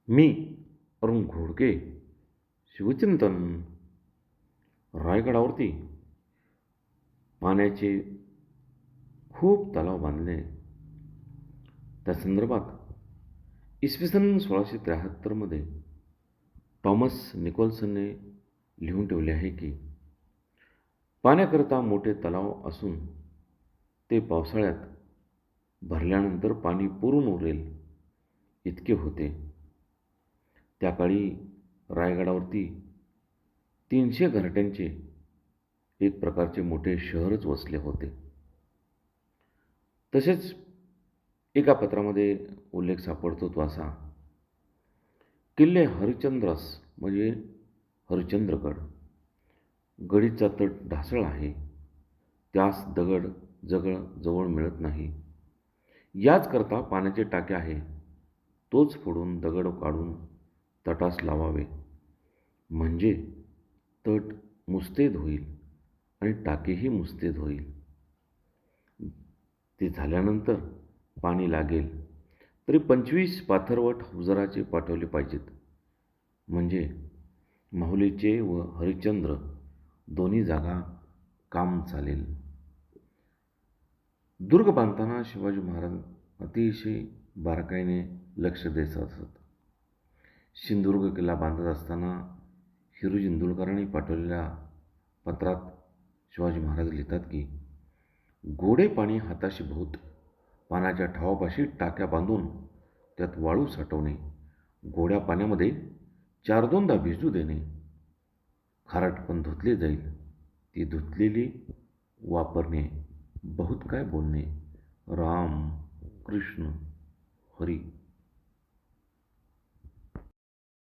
मी अरुण घोडके. शिवचिंतन. रायगडावरती पाण्याचे खूप तलाव बांधले. त्या संदर्भात इसवी सन 1673मध्ये टॉमस निकोल्सनने लिहून ठेवले आहे की पाण्याकरता मोठे तलाव असून ते पावसाळ्यात भरल्यानंतर पाणी पुरून उरेल इतके होते. त्या काळी रायगडावरती 300 घरट्यांचे एक प्रकारचे मोठे शहरच वसले होते. तसेच एका पत्रामध्ये उल्लेख सापडतो तो असा, किल्ले हरिश्चंद्रस म्हणजे हरिश्चंद्रगड, गडीचा तट ढासळ आहे, त्यास दगड जवळ मिळत नाही. याचकरता पाण्याचे टाके आहे, तोच फोडून दगड काढून तटास लावावे, म्हणजे तट मुस्तैद होईल आणि टाकेही मुस्तैद होईल. ते झाल्यानंतर पाणी लागेल तरी 25 पाथरवट अवजाराचे पाठवले पाहिजेत, म्हणजे माहुलीचे व हरिश्चंद्र दोन्ही जागा काम चालेल. दुर्ग बांधताना शिवाजी महाराज अतिशय बारकाईने लक्ष देत असत. सिंधुदुर्ग किल्ला बांधत असताना हिरोजी इंदुलकरांनी पाठवलेल्या पत्रात शिवाजी महाराज लिहितात की गोडे पाणी हाताशी भोवत, पाण्याच्या ठावापाशी टाक्या बांधून त्यात वाळू साठवणे, गोड्या पाण्यामध्ये 4-2दा भिजू देणे, खारट पण धुतले जाईल, ती धुतलेली वापरणे, बहुत काय बोलणे, राम कृष्ण हरी